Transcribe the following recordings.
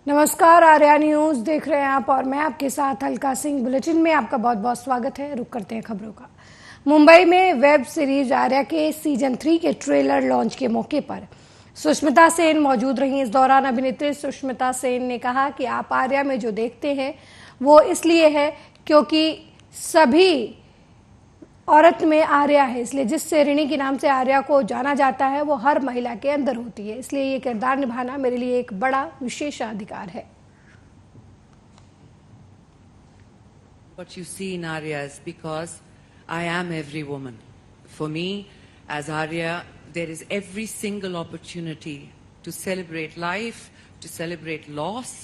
नमस्कार, आर्या न्यूज देख रहे हैं आप और मैं आपके साथ अलका सिंह। बुलेटिन में आपका बहुत बहुत स्वागत है। रुक करते हैं खबरों का। मुंबई में वेब सीरीज आर्या के सीजन 3 के ट्रेलर लॉन्च के मौके पर सुष्मिता सेन मौजूद रहीं। इस दौरान अभिनेत्री सुष्मिता सेन ने कहा कि आप आर्या में जो देखते हैं वो इसलिए है क्योंकि सभी औरत में आर्या है, इसलिए जिस शेरनी के नाम से आर्या को जाना जाता है वो हर महिला के अंदर होती है, इसलिए ये किरदार निभाना मेरे लिए एक बड़ा विशेषाधिकार है। What you see in Arya is because I am every woman. For me, as Arya, there is every single opportunity to celebrate life, to celebrate loss,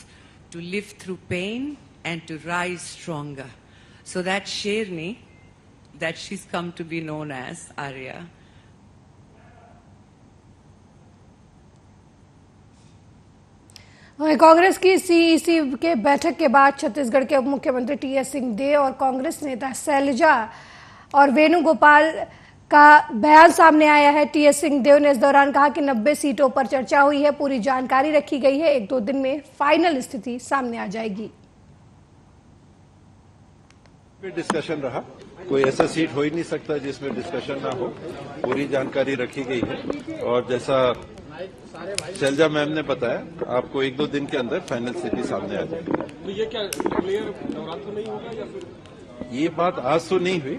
to live through pain and to rise stronger. So that Sherni, that she's come to be known as Arya. Congress की CEC के बैठक के बाद छत्तीसगढ़ के उप मुख्यमंत्री TS Singhdeo और कांग्रेस नेता शैलजा और वेणुगोपाल का बयान सामने आया है। टीएस सिंहदेव ने इस दौरान कहा कि 90 सीटों पर चर्चा हुई है, पूरी जानकारी रखी गई है, 1-2 दिन में फाइनल स्थिति सामने आ जाएगी। डिस्कशन रहा, कोई ऐसा सीट हो ही नहीं सकता जिसमें डिस्कशन ना हो, पूरी जानकारी रखी गई है और जैसा शैलजा मैम ने बताया आपको 1-2 दिन के अंदर फाइनल स्थिति सामने आ जाएगी। तो ये क्या क्लियर नवरात्र नहीं होगा या फिर ये बात आज तो नहीं हुई,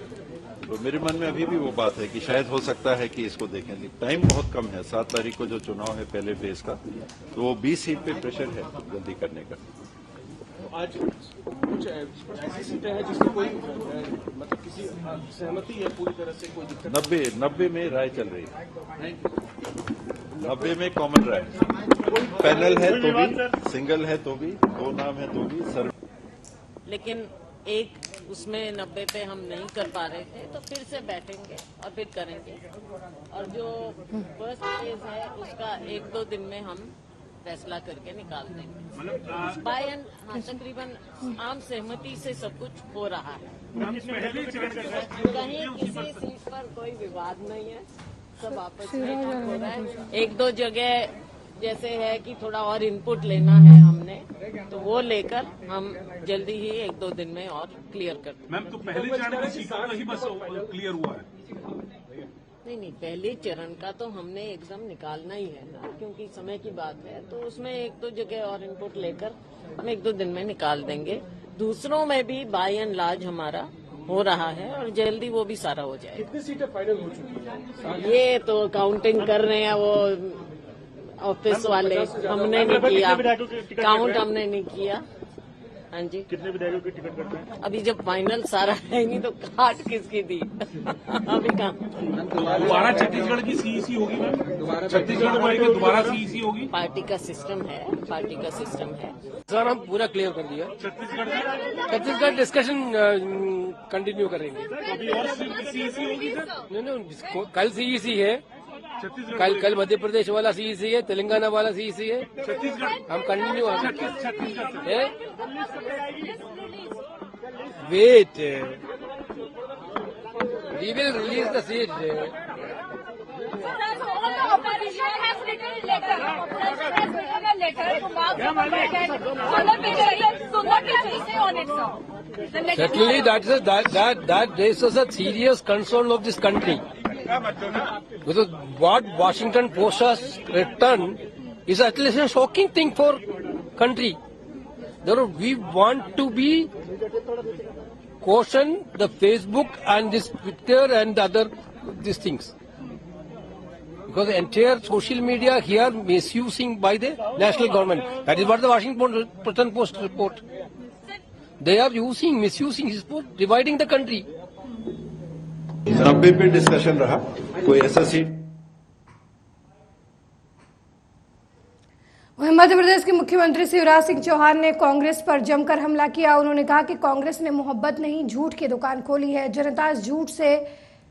तो मेरे मन में अभी भी वो बात है कि शायद हो सकता है कि इसको देखें। टाइम बहुत कम है, 7 तारीख को जो चुनाव है पहले फेज का, तो वो 20 सीट पे प्रेशर है जल्दी करने का। आज कुछ ऐसी सीटें हैं जिससे कोई मतलब किसी सहमति है पूरी तरह से कोई दिक्कत 90 में राय चल रही है, 90 में कॉमन राय, पैनल है तो भी, सिंगल है तो भी, 2 नाम है तो भी सर। लेकिन एक उसमें 90 पे हम नहीं कर पा रहे थे, तो फिर से बैठेंगे और फिर करेंगे। और जो फर्स्ट फेज है उसका 1-2 दिन में हम फैसला करके निकाल देंगे। बाय एंड तकरीबन आम सहमति से सब कुछ हो रहा है। कहीं किसी सीट पर कोई विवाद नहीं है, सब आपस में हो रहा है। 1-2 जगह जैसे है कि थोड़ा और इनपुट लेना है हमने, तो वो लेकर हम जल्दी ही 1-2 दिन में और क्लियर कर देंगे। मैम, तो पहले चरण की सीटों का ही बस क्लियर हुआ है? नहीं, पहले चरण का तो हमने एकदम निकालना ही है ना, क्योंकि समय की बात है, तो उसमें 1-2 जगह और इनपुट लेकर हम 1-2 दिन में निकाल देंगे। दूसरों में भी बाय एंड लार्ज हमारा हो रहा है और जल्दी वो भी सारा हो जाएगा। कितनी सीटें फाइनल हो चुकी हैं? ये तो काउंटिंग कर रहे हैं वो ऑफिस वाले, हमने नहीं किया काउंट, हमने नहीं किया। हाँ जी, कितने विधायकों की टिकट करते हैं? अभी जब फाइनल सारा है नहीं तो काट किसकी दी अभी कहाँ। दोबारा छत्तीसगढ़ की सीईसी होगी मैम? छत्तीसगढ़ में दोबारा सीईसी होगी? पार्टी का सिस्टम है, पार्टी का सिस्टम है। सर हम पूरा क्लियर कर दिया। छत्तीसगढ़ डिस्कशन कंटिन्यू करेंगे। अभी और सीईसी होगी सर? नहीं, कल सीईसी है, कल मध्य प्रदेश वाला सीईसी है, तेलंगाना वाला सीईसी है, छत्तीसगढ़ हम continue Chhattisgarh wait we will release the seat. Certainly, that raises a serious concern of this country. Because what Washington Post has written is at least a shocking thing for country. Therefore, we want to be caution the Facebook and this Twitter and other these things. Because the entire social media here misusing by the national government. That is what the Washington Post report. They are misusing his post, dividing the country. 90 पे discussion रहा, कोई ऐसा seat. वहीं मध्य प्रदेश के मुख्यमंत्री शिवराज सिंह चौहान ने कांग्रेस पर जमकर हमला किया। उन्होंने कहा कि कांग्रेस ने मोहब्बत नहीं, झूठ की दुकान खोली है। जनता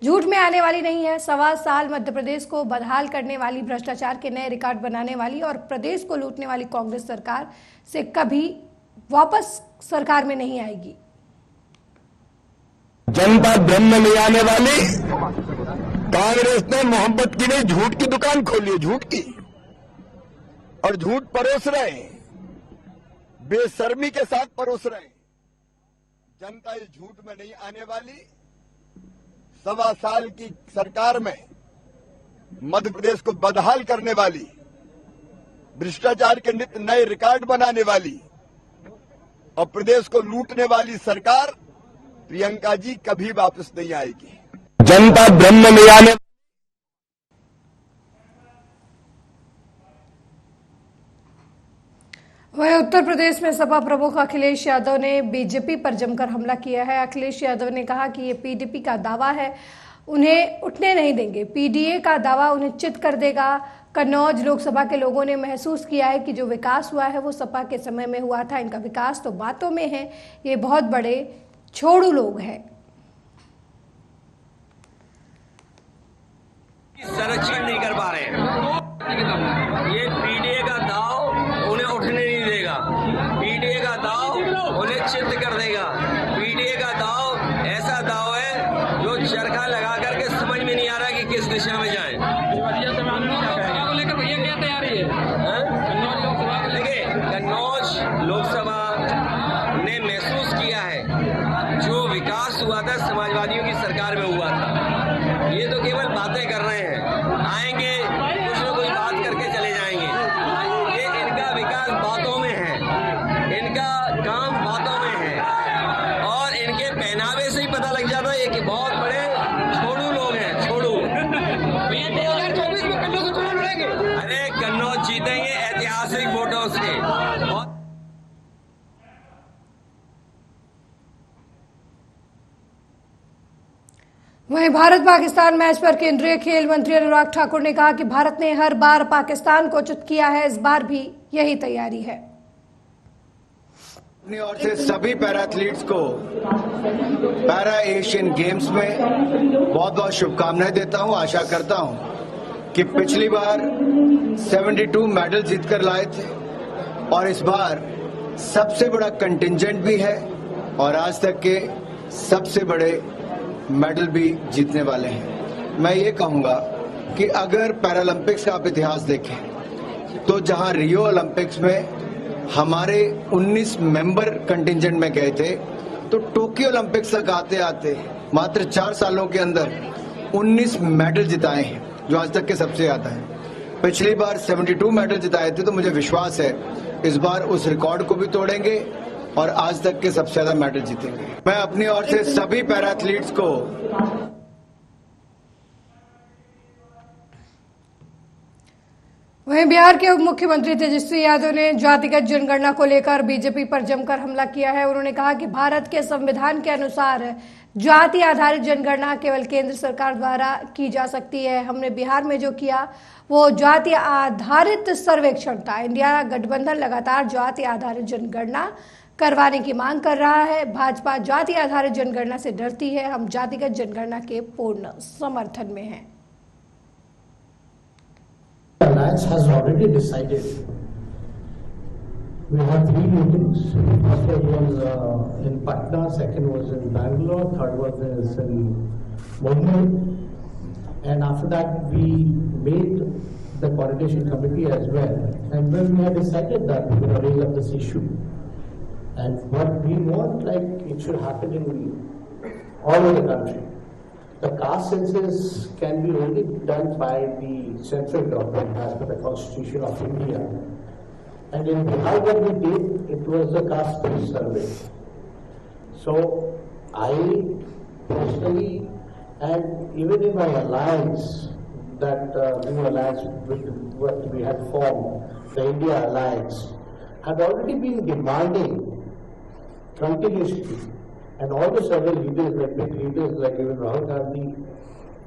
झूठ में आने वाली नहीं है। 1.25 साल मध्य प्रदेश को बदहाल करने वाली, भ्रष्टाचार के नए रिकॉर्ड बनाने वाली और प्रदेश को लूटने वाली कांग्रेस सरकार से कभी वापस सरकार में नहीं आएगी। जनता ब्रह्म ले आने वाली कांग्रेस ने मोहब्बत की नहीं, झूठ की दुकान खोली है, झूठ की, और झूठ परोस रहे हैं। बेशर्मी के साथ परोस रहे हैं। जनता इस झूठ में नहीं आने वाली। 1.25 साल की सरकार में मध्य प्रदेश को बदहाल करने वाली, भ्रष्टाचार के नए रिकॉर्ड बनाने वाली और प्रदेश को लूटने वाली सरकार प्रियंका जी कभी वापस नहीं आएगी। जनता ब्रह्म में आने वहीं उत्तर प्रदेश में सपा प्रमुख अखिलेश यादव ने बीजेपी पर जमकर हमला किया है। अखिलेश यादव ने कहा कि ये पीडीपी का दावा है, उन्हें उठने नहीं देंगे। पीडीए का दावा उन्हें चित कर देगा। कन्नौज लोकसभा के लोगों ने महसूस किया है कि जो विकास हुआ है वो सपा के समय में हुआ था। इनका विकास तो बातों में है, ये बहुत बड़े छोड़ू लोग हैं। संरक्षण नहीं कर पा रहे हैं। ये पीडीए का दाव उन्हें उठने नहीं देगा। पीडीए का दाव उन्हें चित कर देगा। पीडीए का दाव ऐसा दाव है जो चरखा लगा करके समझ में नहीं आ रहा कि किस दिशा में जाए। भैया क्या तैयारी है? देखिए, कन्नौज लोकसभा ने महसूस किया है जो विकास हुआ था समाजवादियों की सरकार में हुआ था। ये तो केवल बातें कर रहे हैं, आएंगे कुछ न कुछ बात करके चले जाएंगे। ये इनका विकास बातों में है, इनका काम बातों में है और इनके पहनावे से ही पता लग जाता है कि बहुत बड़े छोड़ू लोग हैं। छोड़ू। 2024 में कन्नौज को चुनाव लड़ेंगे। अरे कन्नौज जीतेंगे ऐतिहासिक वोटों से। वहीं भारत पाकिस्तान मैच पर केंद्रीय खेल मंत्री अनुराग ठाकुर ने कहा कि भारत ने हर बार पाकिस्तान को चित किया है, इस बार भी यही तैयारी है। अपनी ओर से सभी पैरा एथलीट्स को पैरा एशियन गेम्स में बहुत बहुत शुभकामनाएं देता हूं। आशा करता हूं कि पिछली बार 72 मेडल जीतकर लाए थे और इस बार सबसे बड़ा कंटिंजेंट भी है और आज तक के सबसे बड़े मेडल भी जीतने वाले हैं। मैं ये कहूंगा कि अगर पैरालंपिक्स का आप इतिहास देखें तो जहां रियो ओलंपिक्स में हमारे 19 मेंबर कंटिंजेंट में गए थे, तो टोक्यो ओलंपिक्स तक आते आते मात्र 4 सालों के अंदर 19 मेडल जिताए हैं, जो आज तक के सबसे ज्यादा है। पिछली बार 72 मेडल जिताए थे, तो मुझे विश्वास है इस बार उस रिकॉर्ड को भी तोड़ेंगे और आज तक के सबसे ज्यादा मेडल जीतेंगे। मैं अपनी ओर से सभी पैरा एथलीट्स को वहीं बिहार के उप मुख्यमंत्री तेजस्वी यादव ने जातिगत जनगणना को लेकर बीजेपी पर जमकर हमला किया है। उन्होंने कहा कि भारत के संविधान के अनुसार जाति आधारित जनगणना केवल केंद्र सरकार द्वारा की जा सकती है। हमने बिहार में जो किया वो जाति आधारित सर्वेक्षण था। इंडिया गठबंधन लगातार जाति आधारित जनगणना करवाने की मांग कर रहा है। भाजपा जाति आधारित जनगणना से डरती है। हम जातिगत जनगणना के पूर्ण समर्थन में हैं। Alliance has already decided. We had 3 meetings. First one was in Patna, second was in Bangalore, third one is in Mumbai. And after that, we made the coordination committee as well. And when we had decided that we were going to raise up this issue. And what we want, like it should happen in all over the country. The caste census can be only done by the central government as per the Constitution of India. And in Bihar what we did, it was a caste-based survey. So I personally, and even in my alliance, that new alliance with what we had formed, the India Alliance, had already been demanding continuously. And all the several leaders, like big leaders, like even Rahul Gandhi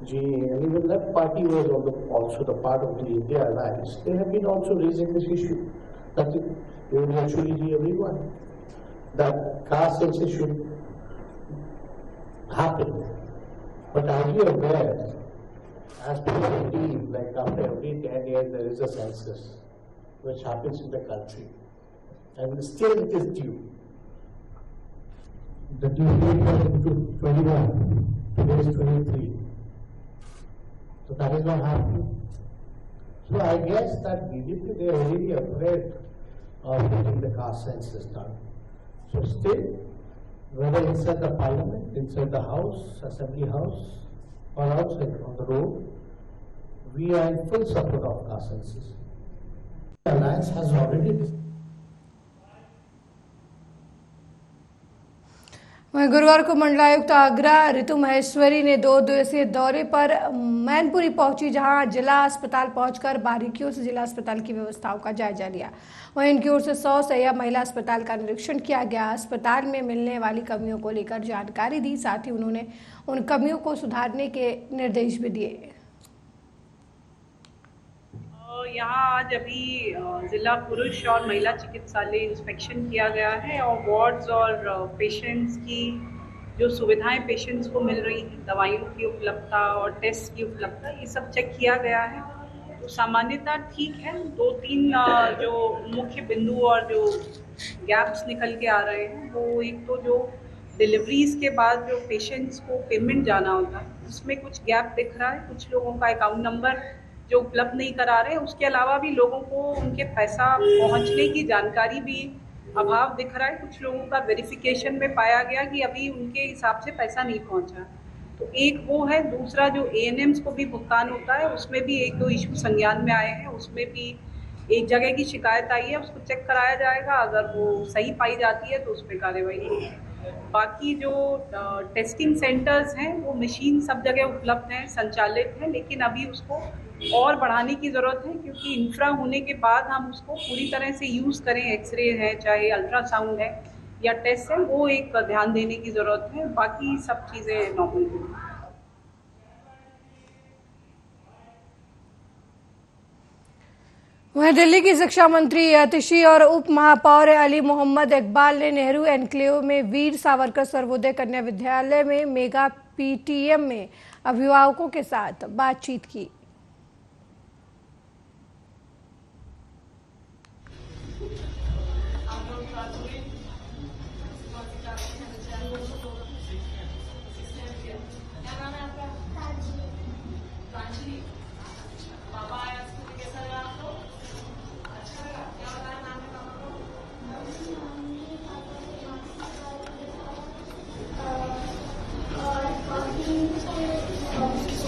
ji, and even that party was also the part of the India Alliance. They have been also raising this issue. That even actually everyone, that caste census should happen. But are you aware, as per the team, like after every 10 years there is a census which happens in the country, and still it is due. The due date was into 21, today is 23. So that is not happening. So I guess that BJP, they are really afraid of getting the caste census done. So still, whether inside the parliament, inside the house, assembly house, or outside on the road, we are in full support of caste census. The Alliance has already वहीं गुरुवार को मंडलायुक्त आगरा ऋतु महेश्वरी ने 2 दिवसीय दौरे पर मैनपुरी पहुंची, जहां जिला अस्पताल पहुंचकर बारीकियों से जिला अस्पताल की व्यवस्थाओं का जायजा लिया। वहीं इनकी ओर से 100 शैय्या महिला अस्पताल का निरीक्षण किया गया। अस्पताल में मिलने वाली कमियों को लेकर जानकारी दी, साथ ही उन्होंने उन कमियों को सुधारने के निर्देश भी दिए। यहाँ आज अभी जिला पुरुष और महिला चिकित्सालय इंस्पेक्शन किया गया है और वार्ड्स और पेशेंट्स की जो सुविधाएं पेशेंट्स को मिल रही हैं, दवाइयों की उपलब्धता और टेस्ट की उपलब्धता, ये सब चेक किया गया है। तो सामान्यतः ठीक है। 2-3 जो मुख्य बिंदु और जो गैप्स निकल के आ रहे हैं, वो एक तो जो डिलीवरीज के बाद जो पेशेंट्स को पेमेंट जाना होता है, उसमें कुछ गैप दिख रहा है। कुछ लोगों का अकाउंट नंबर जो उपलब्ध नहीं करा रहे हैं, उसके अलावा भी लोगों को उनके पैसा पहुंचने की जानकारी भी अभाव दिख रहा है। कुछ लोगों का वेरिफिकेशन में पाया गया कि अभी उनके हिसाब से पैसा नहीं पहुंचा। तो एक वो है। दूसरा जो ANMs को भी भुगतान होता है, उसमें भी 1-2 इशू संज्ञान में आए हैं। उसमें भी एक जगह की शिकायत आई है, उसको चेक कराया जाएगा। अगर वो सही पाई जाती है तो उस पर कार्रवाई होगी। बाकी जो टेस्टिंग सेंटर्स हैं, वो मशीन सब जगह उपलब्ध हैं, संचालित हैं, लेकिन अभी उसको और बढ़ाने की ज़रूरत है, क्योंकि इंफ्रा होने के बाद हम उसको पूरी तरह से यूज़ करें। एक्सरे है, चाहे अल्ट्रासाउंड है या टेस्ट है, वो एक ध्यान देने की ज़रूरत है। बाकी सब चीज़ें नॉर्मल हैं। वहीं दिल्ली की शिक्षा मंत्री आतिशी और उप महापौर अली मोहम्मद इकबाल ने नेहरू एनक्लेव में वीर सावरकर सर्वोदय कन्या विद्यालय में मेगा PTM में अभिभावकों के साथ बातचीत की।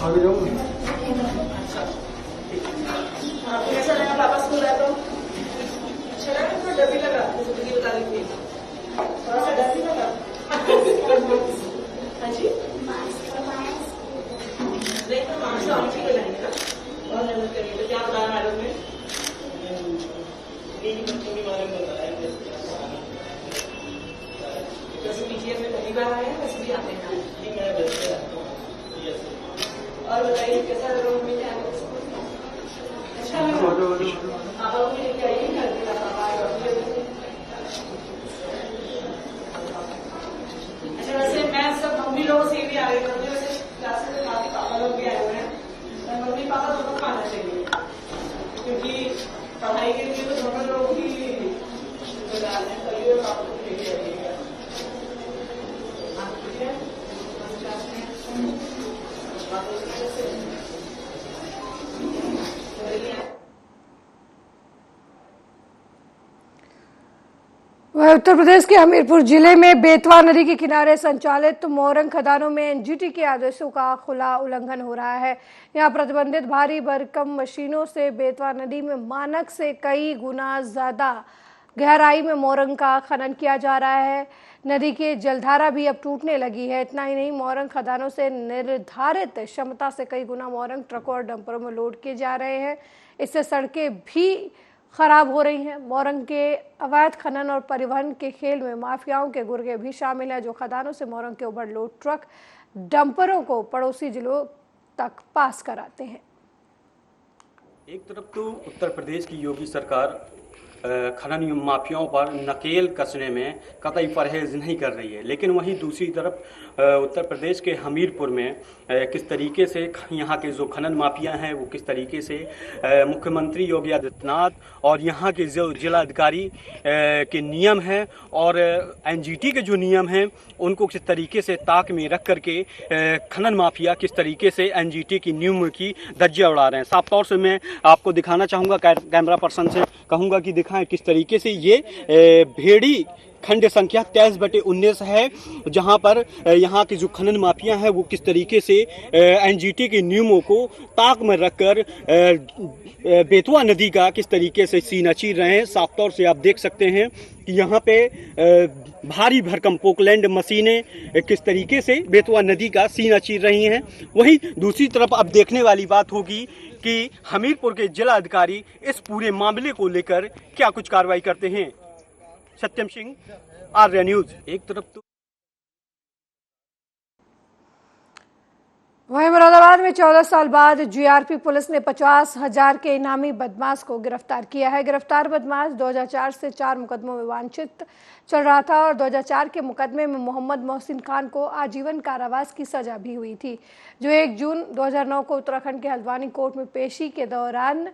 आगे जाओ। कैसा लगा पापा स्कूल आया तो? अच्छा लगा? थोड़ा डर भी लगा, जिंदगी बता रही थी, थोड़ा सा डर भी लगा। हाँ जी, नहीं तो मार्क्स तो अच्छी लगाएंगे ना, बहुत मेहनत करेंगे। तो क्या बताया मैडम ने? बच्चों के बारे में बताया। जैसे PGM में पहली बार आए हैं, वैसे भी आते हैं। और बताइए कैसा लगा मम्मी के आने? अच्छा लगा। पापा को लेके आइए, घर पे पापा आएगा। अच्छा, वैसे मैं सब मम्मी लोगों से भी आ रही हूँ, वैसे क्लास में काफी पापा लोग भी आए हुए हैं। मम्मी पापा दोनों को आना चाहिए, क्योंकि पढ़ाई के लिए तो दोनों लोग ही जिम्मेदार हैं। तभी वो पापा को लेके आइएगा। वह उत्तर प्रदेश के हमीरपुर जिले में बेतवा नदी के किनारे संचालित मोरंग खदानों में NGT के आदेशों का खुला उल्लंघन हो रहा है। यहां प्रतिबंधित भारी भरकम मशीनों से बेतवा नदी में मानक से कई गुना ज्यादा गहराई में मोरंग का खनन किया जा रहा है। नदी की जलधारा भी अब टूटने लगी है। इतना ही नहीं, मोरंग खदानों से निर्धारित क्षमता से कई गुना मोरंग ट्रकों और डंपरों में लोड किए जा रहे हैं। इससे सड़कें भी खराब हो रही हैं। मोरंग के अवैध खनन और परिवहन के खेल में माफियाओं के गुर्गे भी शामिल हैं, जो खदानों से मोरंग के ओवरलोड ट्रक डंपरों को पड़ोसी जिलों तक पास कराते हैं। एक तरफ तो उत्तर प्रदेश की योगी सरकार खनन माफियाओं पर नकेल कसने में कतई परहेज नहीं कर रही है, लेकिन वहीं दूसरी तरफ उत्तर प्रदेश के हमीरपुर में किस तरीके से यहाँ के जो खनन माफिया हैं वो किस तरीके से मुख्यमंत्री योगी आदित्यनाथ और यहाँ के जो जिलाधिकारी के नियम हैं और NGT के जो नियम हैं उनको किस तरीके से ताक में रख करके खनन माफिया किस तरीके से NGT की नियम की धज्जियां उड़ा रहे हैं। साफ तौर से मैं आपको दिखाना चाहूँगा, कैमरा पर्सन से कहूँगा कि दिखाएं किस तरीके से ये भेड़ी खंड संख्या 23/19 है, जहां पर यहाँ के जो खनन माफिया हैं वो किस तरीके से एनजीटी के नियमों को ताक में रखकर बेतवा नदी का किस तरीके से सीना चीर रहे हैं। साफ तौर से आप देख सकते हैं कि यहाँ पे भारी भरकम पोकलैंड मशीनें किस तरीके से बेतवा नदी का सीना चीर रही हैं। वहीं दूसरी तरफ अब देखने वाली बात होगी कि हमीरपुर के जिला अधिकारी इस पूरे मामले को लेकर क्या कुछ कार्रवाई करते हैं। सत्यम सिंह, आर्या न्यूज। एक तरफ तो वहीं मुरादाबाद में 14 साल बाद जीआरपी पुलिस ने 50,000 के इनामी बदमाश को गिरफ्तार किया है। गिरफ्तार बदमाश 2004 से 4 मुकदमों में वांछित चल रहा था और 2004 के मुकदमे में मोहम्मद मोहसिन खान को आजीवन कारावास की सजा भी हुई थी, जो 1 जून 2009 को उत्तराखंड के हल्द्वानी कोर्ट में पेशी के दौरान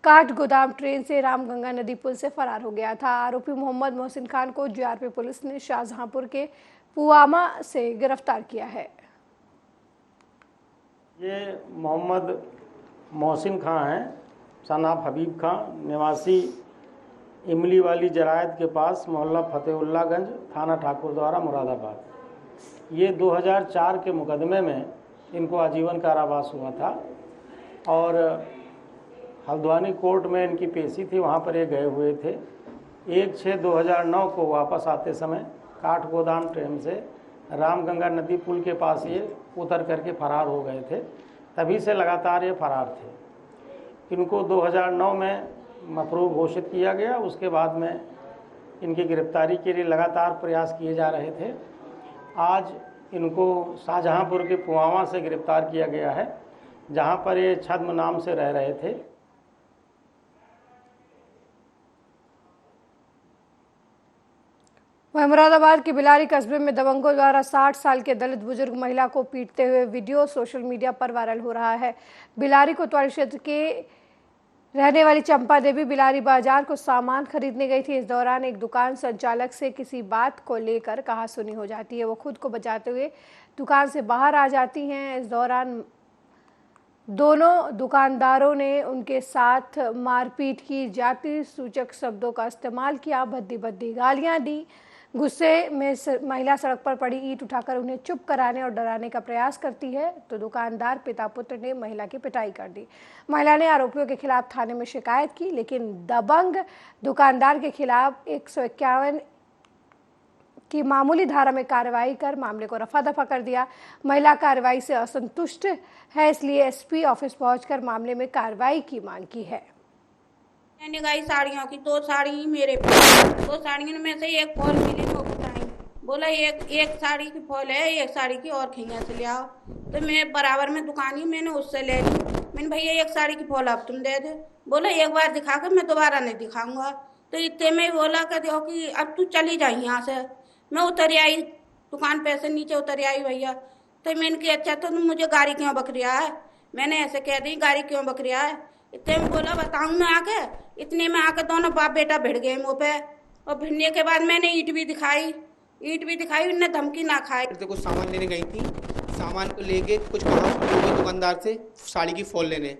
काठ गोदाम ट्रेन से रामगंगा नदी पुल से फरार हो गया था। आरोपी मोहम्मद मोहसिन खान को जीआरपी पुलिस ने शाहजहांपुर के पुआमा से गिरफ्तार किया है। ये मोहम्मद मोहसिन खान हैं, सन ऑफ हबीब खान, निवासी इमली वाली जरायत के पास, मोहल्ला फतेहुल्लागंज, थाना ठाकुरद्वारा, मुरादाबाद। ये 2004 के मुकदमे में इनको आजीवन कारावास हुआ था और हल्द्वानी कोर्ट में इनकी पेशी थी, वहाँ पर ये गए हुए थे। 1/6/2009 को वापस आते समय काठ गोदाम ट्रेन से रामगंगा नदी पुल के पास ये उतर करके फरार हो गए थे। तभी से लगातार ये फरार थे। इनको 2009 में मफरूर घोषित किया गया। उसके बाद में इनकी गिरफ्तारी के लिए लगातार प्रयास किए जा रहे थे। आज इनको शाहजहांपुर के पुआमा से गिरफ्तार किया गया है, जहां पर ये छद्म नाम से रह रहे थे। वहीं मुरादाबाद के बिलारी कस्बे में दबंगों द्वारा 60 साल के दलित बुजुर्ग महिला को पीटते हुए वीडियो सोशल मीडिया पर वायरल हो रहा है। बिलारी कोतवाली क्षेत्र के रहने वाली चंपा देवी बिलारी बाजार को सामान खरीदने गई थी। इस दौरान एक दुकान संचालक से किसी बात को लेकर कहासुनी हो जाती है। वो खुद को बचाते हुए दुकान से बाहर आ जाती हैं। इस दौरान दोनों दुकानदारों ने उनके साथ मारपीट की, जाति सूचक शब्दों का इस्तेमाल किया, भद्दी भद्दी गालियां दी। गुस्से में महिला सड़क पर पड़ी ईंट उठाकर उन्हें चुप कराने और डराने का प्रयास करती है, तो दुकानदार पिता पुत्र ने महिला की पिटाई कर दी। महिला ने आरोपियों के खिलाफ थाने में शिकायत की, लेकिन दबंग दुकानदार के खिलाफ 151 की मामूली धारा में कार्रवाई कर मामले को रफा दफा कर दिया। महिला कार्रवाई से असंतुष्ट है, इसलिए एसपी ऑफिस पहुंचकर मामले में कार्रवाई की मांग की है। मैंने गाई साड़ियों की 2 साड़ी मेरे पास, 2 साड़ियों में से एक फॉल मिली तो बताई, बोला एक साड़ी की फॉल है, एक साड़ी की और खिंगा से ले आओ। तो मैं बराबर में दुकानी मैंने उससे ले ली। मैंने भैया एक साड़ी की फॉल अब तुम दे दे। बोला एक बार दिखा कर मैं दोबारा नहीं दिखाऊंगा। तो इतने में बोला कि अब तू चली जाए यहाँ से। मैं उतर आई दुकान पे से नीचे उतर आई भैया। तो मैंने कहा अच्छा तो मुझे गाड़ी क्यों बक रहा है, मैंने ऐसे कह दी गाड़ी क्यों बक रहा है। इतने में बोला बताऊं मैं आके। इतने में आके दोनों बाप बेटा भिड़ गए मुँह पे और भिड़ने के बाद मैंने ईंट भी दिखाई, उनने धमकी ना खाई। कुछ सामान लेने गई थी, सामान को लेके कुछ कहा दुकानदार से साड़ी की फॉल लेने।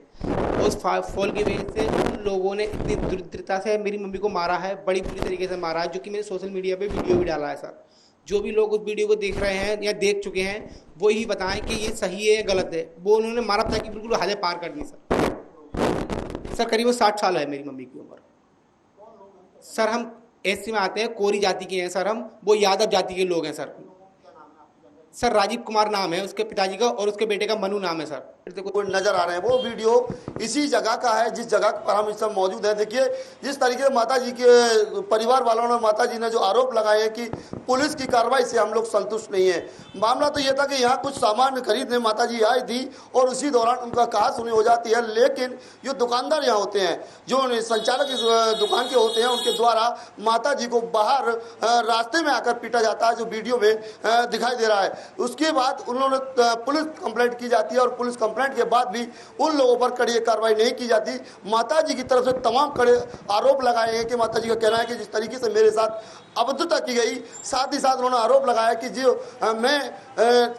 उस फॉल की वजह से उन लोगों ने इतनी दृढ़ता से मेरी मम्मी को मारा है, बड़ी बुरी तरीके से मारा है, जो कि मैंने सोशल मीडिया पे वीडियो भी डाला है। सर जो भी लोग उस वीडियो को देख रहे हैं या देख चुके हैं वो ही बताएं कि ये सही है या गलत है। वो उन्होंने मारा था कि बिल्कुल हदें पार कर दी। सर करीब 60 साल है मेरी मम्मी की उम्र। सर हम एससी में आते हैं, कोरी जाति के हैं सर हम, वो यादव जाति के लोग हैं सर। सर राजीव कुमार नाम है उसके पिताजी का और उसके बेटे का मनु नाम है सर। देखो नजर आ रहे हैं वो वीडियो इसी जगह का है जिस जगह पर हम इस समय मौजूद हैं। देखिए जिस तरीके से माता जी के परिवार वालों ने, माता जी ने जो आरोप लगाए हैं कि पुलिस की कार्रवाई से हम लोग संतुष्ट नहीं है। मामला तो ये था कि यहाँ कुछ सामान खरीदने माता जी आई थी और उसी दौरान उनका कहासुनी हो जाती है। लेकिन जो दुकानदार यहाँ होते हैं, जो संचालक इस दुकान के होते हैं, उनके द्वारा माता जी को बाहर रास्ते में आकर पीटा जाता है, जो वीडियो में दिखाई दे रहा है। उसके बाद उन्होंने पुलिस कंप्लेंट की जाती है और पुलिस कंप्लेंट के बाद भी उन लोगों पर कड़ी कार्रवाई नहीं की जाती। माता जी की तरफ से तमाम कड़े आरोप लगाए हैं कि माता जी का कहना है कि जिस तरीके से मेरे साथ अभद्रता की गई, साथ ही साथ उन्होंने आरोप लगाया कि जो मैं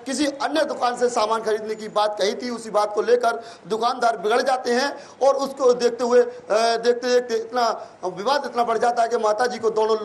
किसी अन्य दुकान से सामान खरीदने की बात कही थी, उसी बात को लेकर दुकानदार बिगड़ जाते हैं और उसको देखते हुए देखते देखते इतना विवाद इतना बढ़ जाता है कि माता जी को दोनों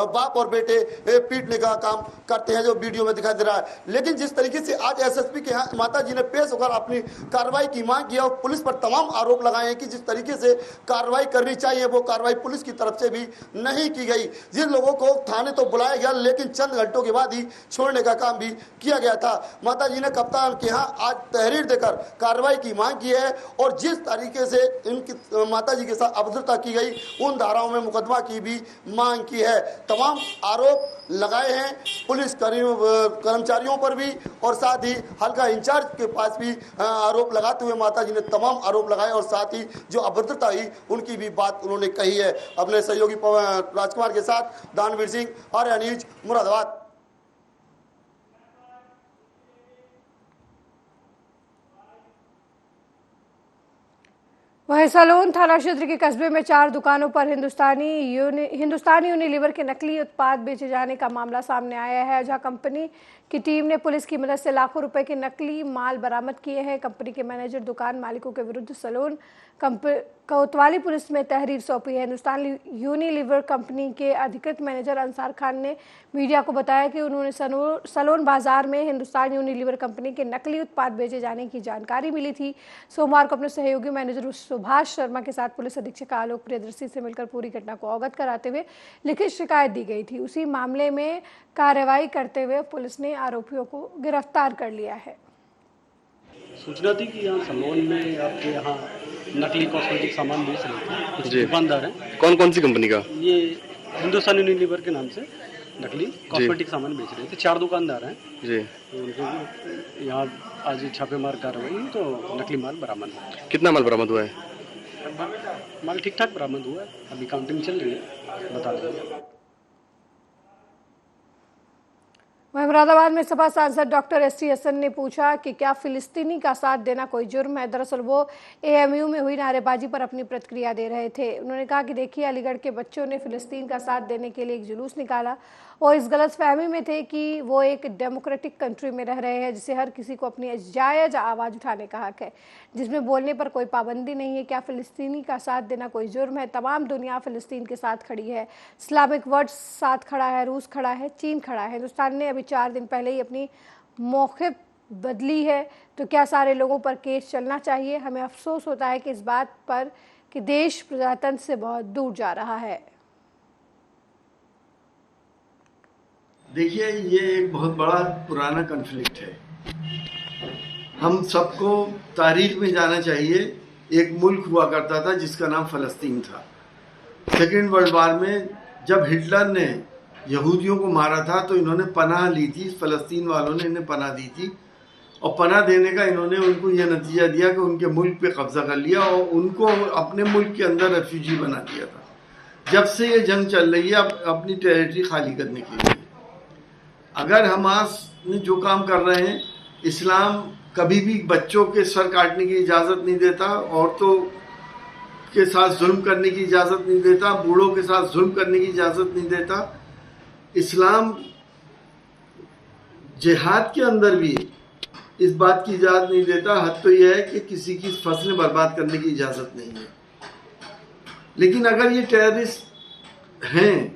बाप और बेटे पीटने का काम करते हैं, जो वीडियो में दिखाई दे रहा है। लेकिन जिस तरीके से आज एसएसपी के यहाँ माता जी ने पेश होकर अपनी कार्रवाई की मांग की और पुलिस पर तमाम आरोप लगाए हैं कि जिस तरीके से कार्रवाई करनी चाहिए वो कार्रवाई पुलिस की तरफ से भी नहीं की गई। जिन लोगों को थाने तो बुलाया गया लेकिन चंद घंटों के बाद ही छोड़ने का काम भी किया गया था। माता जी ने कप्तान के यहाँ आज तहरीर देकर कार्रवाई की मांग की है और जिस तरीके से इनकी माता जी के साथ अभद्रता की गई उन धाराओं में मुकदमा की भी मांग की है। तमाम आरोप लगाए हैं पुलिस कर्मचारियों पर भी और साथ ही हल्का इंचार्ज के पास भी आरोप लगाते हुए माता जी ने तमाम आरोप लगाए और साथ ही जो अभद्रता हुई उनकी भी बात उन्होंने कही है। अपने सहयोगी राजकुमार के साथ दानवीर सिंह, आर्या न्यूज, मुरादाबाद। वहीं सलोन थाना क्षेत्र के कस्बे में 4 दुकानों पर हिंदुस्तानी यूनिलीवर के नकली उत्पाद बेचे जाने का मामला सामने आया है, जहां कंपनी की टीम ने पुलिस की मदद से लाखों रुपए के नकली माल बरामद किए हैं। कंपनी के मैनेजर दुकान मालिकों के विरुद्ध सलोन कोतवाली पुलिस में तहरीर सौंपी है। हिंदुस्तान यूनिलीवर कंपनी के अधिकृत मैनेजर अंसार खान ने मीडिया को बताया कि उन्होंने सलोन बाजार में हिंदुस्तान यूनिलीवर कंपनी के नकली उत्पाद बेचे जाने की जानकारी मिली थी। सोमवार को अपने सहयोगी मैनेजर सुभाष शर्मा के साथ पुलिस अधीक्षक आलोक प्रियदर्शी से मिलकर पूरी घटना को अवगत कराते हुए लिखित शिकायत दी गई थी। उसी मामले में कार्रवाई करते हुए पुलिस ने आरोपियों को गिरफ्तार कर लिया है। सूचना थी कि यहाँ सलोन में आपके यहाँ नकली कॉस्मेटिक सामान बेच रहे थे, कुछ दुकानदार हैं। कौन कौन सी कंपनी का? ये हिंदुस्तान यूनिलीवर के नाम से नकली कॉस्मेटिक सामान बेच रहे थे। 4 दुकानदार हैं जी। तो उनके यहाँ आज छापेमार कार्रवाई हुई तो नकली माल बरामद हुआ। कितना माल बरामद हुआ है? माल ठीक ठाक बरामद हुआ है, अभी काउंटिंग चल रही है, बता देंगे। वहीं मुरादाबाद में सपा सांसद डॉक्टर एसटी हसन ने पूछा कि क्या फिलिस्तीनी का साथ देना कोई जुर्म है। दरअसल वो एएमयू में हुई नारेबाजी पर अपनी प्रतिक्रिया दे रहे थे। उन्होंने कहा कि देखिए, अलीगढ़ के बच्चों ने फिलिस्तीन का साथ देने के लिए एक जुलूस निकाला और इस गलतफहमी में थे कि वो एक डेमोक्रेटिक कंट्री में रह रहे हैं जिसे हर किसी को अपनी जायज आवाज़ उठाने का हक है, जिसमें बोलने पर कोई पाबंदी नहीं है। क्या फिलिस्तीनी का साथ देना कोई जुर्म है? तमाम दुनिया फिलिस्तीन के साथ खड़ी है। इस्लामिक वर्ल्ड साथ खड़ा है, रूस खड़ा है, चीन खड़ा है। हिंदुस्तान ने अभी 4 दिन पहले ही अपनी मौक़िफ़ बदली है, तो क्या सारे लोगों पर केस चलना चाहिए? हमें अफसोस होता है कि इस बात पर कि देश प्रजातंत्र से बहुत दूर जा रहा है। देखिए, ये एक बहुत बड़ा पुराना कॉन्फ्लिक्ट है। हम सबको तारीख में जाना चाहिए। एक मुल्क हुआ करता था जिसका नाम फ़लस्तीन था। सेकेंड वर्ल्ड वार में जब हिटलर ने यहूदियों को मारा था तो इन्होंने पनाह ली थी, फ़लस्तीन वालों ने इन्हें पनाह दी थी और पनाह देने का इन्होंने उनको यह नतीजा दिया कि उनके मुल्क पे कब्जा कर लिया और उनको अपने मुल्क के अंदर रेफ्यूजी बना दिया था। जब से ये जंग चल रही है अपनी टेरिटरी खाली करने के लिए। अगर हमास ने जो काम कर रहे हैं, इस्लाम कभी भी बच्चों के सर काटने की इजाज़त नहीं देता, औरतों के साथ जुल्म करने की इजाज़त नहीं देता, बूढ़ों के साथ जुल्म करने की इजाज़त नहीं देता। इस्लाम जिहाद के अंदर भी इस बात की इजाज़त नहीं देता। हद तो यह है कि किसी की फसलें बर्बाद करने की इजाज़त नहीं है। लेकिन अगर ये टेररिस्ट हैं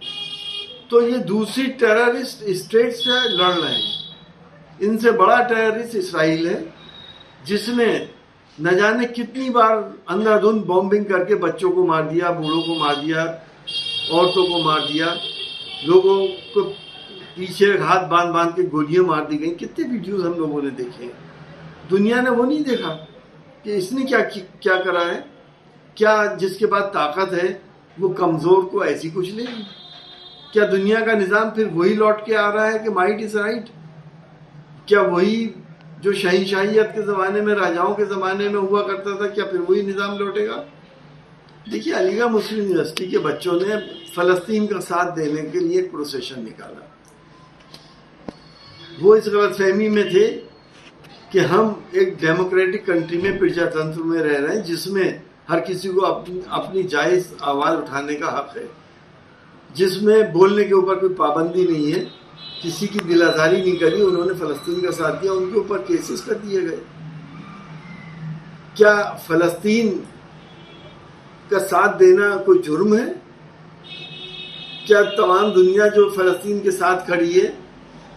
तो ये दूसरी टेररिस्ट स्टेट से लड़ रहे हैं। इनसे बड़ा टेररिस्ट इसराइल है, जिसने न जाने कितनी बार अंधाधुंध बॉम्बिंग करके बच्चों को मार दिया, बूढ़ों को मार दिया, औरतों को मार दिया, लोगों को पीछे हाथ बांध बांध के गोलियां मार दी गई। कितने वीडियोस हम लोगों ने देखे हैं। दुनिया ने वो नहीं देखा कि इसने क्या करा है। क्या जिसके पास ताकत है वो कमज़ोर को ऐसी कुछ लेगी? क्या दुनिया का निज़ाम फिर वही लौट के आ रहा है कि माइट इज़ राइट? क्या वही जो शहीनशाहियत के ज़माने में, राजाओं के ज़माने में हुआ करता था, क्या फिर वही निज़ाम लौटेगा? देखिए, अलीगढ़ मुस्लिम यूनिवर्सिटी के बच्चों ने फ़लस्तीन का साथ देने के लिए एक प्रोसेशन निकाला। वो इस गलतफहमी में थे कि हम एक डेमोक्रेटिक कंट्री में प्रजातंत्र में रह रहे हैं जिसमें हर किसी को अपनी जायज आवाज उठाने का हक है, जिसमें बोलने के ऊपर कोई पाबंदी नहीं है, किसी की दिल आजारी नहीं करी। उन्होंने फलस्तीन का साथ दिया, उनके ऊपर केसेस कर दिए गए। क्या फलस्तीन का साथ देना कोई जुर्म है? क्या तमाम दुनिया जो फलस्तीन के साथ खड़ी है,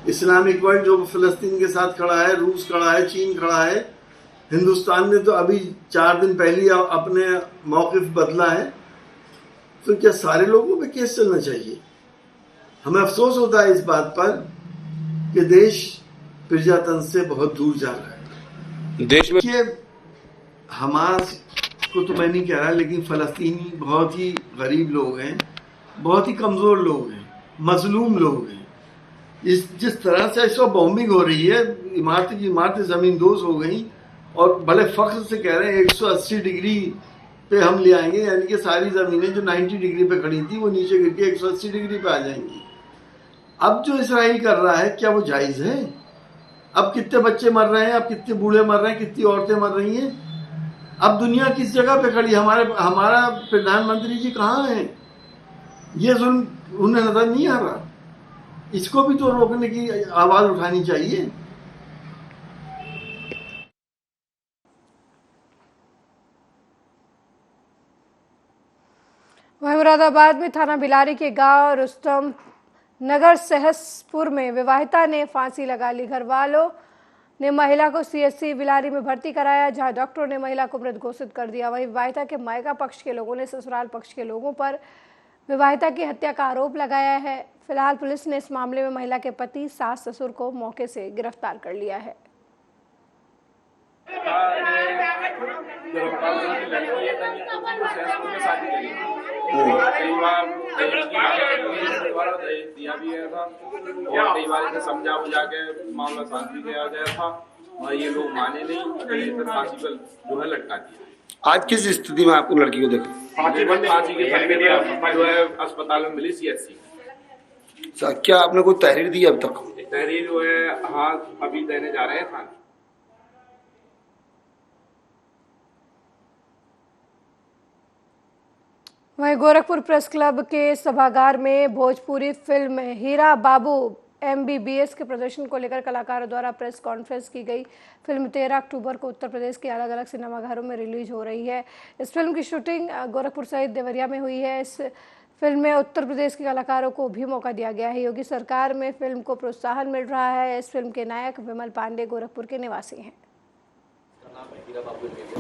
इस्लामिक वर्ल्ड जो फलस्तीन के साथ खड़ा है, रूस खड़ा है, चीन खड़ा है, हिंदुस्तान ने तो अभी 4 दिन पहले अपने मौक़िफ़ बदला है, तो क्या सारे लोगों पे केस चलना चाहिए? हमें अफसोस होता है इस बात पर कि देश प्रजातंत्र से बहुत दूर जा रहा है। देश में हमास को तो मैं नहीं कह रहा, लेकिन फलस्तीनी बहुत ही गरीब लोग हैं, बहुत ही कमज़ोर लोग हैं, मजलूम लोग हैं। जिस तरह से इस वक्त बॉम्बिंग हो रही है, इमारत की इमारतें ज़मीन दोज हो गई, और बड़े फ़ख्र से कह रहे हैं 180 डिग्री पे हम ले आएंगे, यानी कि सारी ज़मीनें जो 90 डिग्री पे खड़ी थी वो नीचे गिर के 180 डिग्री पे आ जाएंगी। अब जो इसराइल कर रहा है, क्या वो जायज़ है? अब कितने बच्चे मर रहे हैं, अब कितने बूढ़े मर रहे हैं, कितनी औरतें मर रही हैं। अब दुनिया किस जगह पे खड़ी? हमारा प्रधानमंत्री जी कहाँ हैं? ये जुल्म उन्हें नजर नहीं आ रहा। इसको भी तो रोकने की आवाज उठानी चाहिए। वहीं मुरादाबाद में थाना बिलारी के गांव रुस्तम नगर सहसपुर में विवाहिता ने फांसी लगा ली। घर वालों ने महिला को सीएचसी बिलारी में भर्ती कराया, जहां डॉक्टरों ने महिला को मृत घोषित कर दिया। वहीं विवाहिता के मायका पक्ष के लोगों ने ससुराल पक्ष के लोगों पर विवाहिता की हत्या का आरोप लगाया है। फिलहाल पुलिस ने इस मामले में महिला के पति, सास, ससुर को मौके से गिरफ्तार कर लिया है। कई बार समझा बुझा के मामला शांति किया गया था और ये लोग माने नहीं, फांसी पर जो है लटका दिया। आज किस स्थिति में आपको लड़की को देखा? फांसी के जो है अस्पताल में मिली सीएचसी। क्या आपने कोई तहरीर दी अब तक? तहरीर जो है हाँ अभी देने जा रहे हैं थाने। वहीं गोरखपुर प्रेस क्लब के सभागार में भोजपुरी फिल्म हीरा बाबू MBBS के प्रदर्शन को लेकर कलाकारों द्वारा प्रेस कॉन्फ्रेंस की गई। फिल्म 13 अक्टूबर को उत्तर प्रदेश के अलग अलग सिनेमाघरों में रिलीज हो रही है। इस फिल्म की शूटिंग गोरखपुर सहित देवरिया में हुई है। इस फिल्म में उत्तर प्रदेश के कलाकारों को भी मौका दिया गया है। योगी सरकार में फिल्म को प्रोत्साहन मिल रहा है। इस फिल्म के नायक विमल पांडे गोरखपुर के निवासी हैं।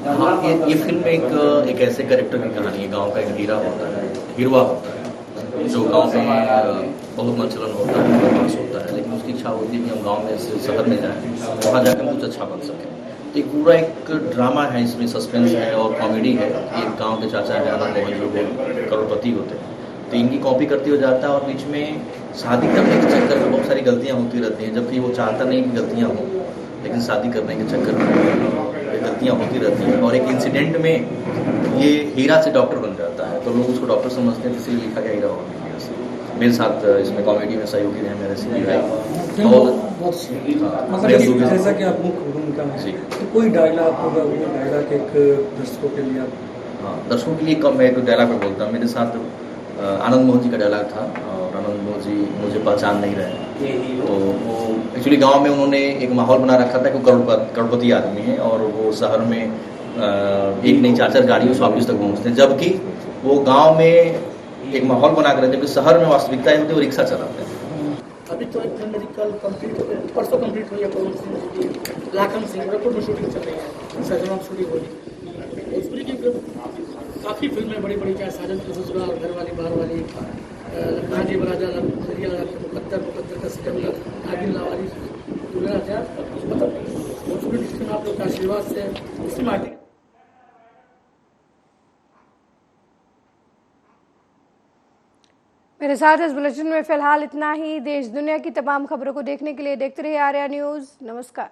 हाँ, ये फिल्म एक ऐसे कैरेक्टर की कहानी है। गांव का एक हीरा होता है, हिरवा होता है, जो गांव में बहुत मनचलन होता है, बदमाश होता है, लेकिन उसकी इच्छा होती है कि हम गांव में से शहर में जाएं, वहाँ जाकर कुछ अच्छा बन सकें। तो एक पूरा एक ड्रामा है, इसमें सस्पेंस है और कॉमेडी है। एक गाँव के चाचा है आनंद मोहन, जो करोड़पति होते हैं, तो इनकी कॉपी करते हुए जाता है और बीच में शादी करने के चक्कर में बहुत सारी गलतियाँ होती रहती हैं, जबकि वो चाहता नहीं कि गलतियाँ हों, लेकिन शादी करने के चक्कर में गलतियाँ होती रहती हैं। और एक इंसिडेंट में ये हीरा से डॉक्टर बन जाता है, तो लोग उसको डॉक्टर समझते हैं, इसलिए लिखा गया हीरा होगा। मेरे साथ इसमें कॉमेडी में सहयोगी रहे मेरे से मतलब जैसा कि आप मुख्य भूमिका में, तो कोई डायलॉग होगा, वो डायलॉग एक दर्शकों के लिए? हाँ, दर्शकों के लिए कम मैं एक डायलॉग पर बोलता हूँ। मेरे साथ आनंद मोहन जी का डायलॉग था और आनंद मोहन जी मुझे पहचान नहीं रहे। तो वो एक्चुअली गांव में उन्होंने एक माहौल बना रखा था कि करोड़पति आदमी है और वो शहर में एक नहीं 4-4 गाड़ियों से ऑफिस तक पहुँचते हैं, जबकि वो गांव में एक माहौल बना कर जबकि शहर में वास्तविकता होती है वो रिक्शा चलाते हैं। अभी तो एक मेरी कल कंप्लीट हो गई, परसों कंप्लीट हुई है। लाखन सिंह गोरखपुर में शूटिंग चल रही है, सजनों की शूटिंग हो रही है। भोजपुरी की काफ़ी फिल्में बड़ी बड़ी, चाहे साजन की ससुराल, घर वाली बाहर वाली, कहानी बराजा, मुकद्दर का सिकंदर, नागिन लावारी, मतलब भोजपुरी डिस्ट्रिक्ट में आप लोग के आशीर्वाद से इसमें आर्टिक। मेरे साथ इस बुलेटिन में फिलहाल इतना ही। देश दुनिया की तमाम खबरों को देखने के लिए देखते रहिए आर्या न्यूज़। नमस्कार।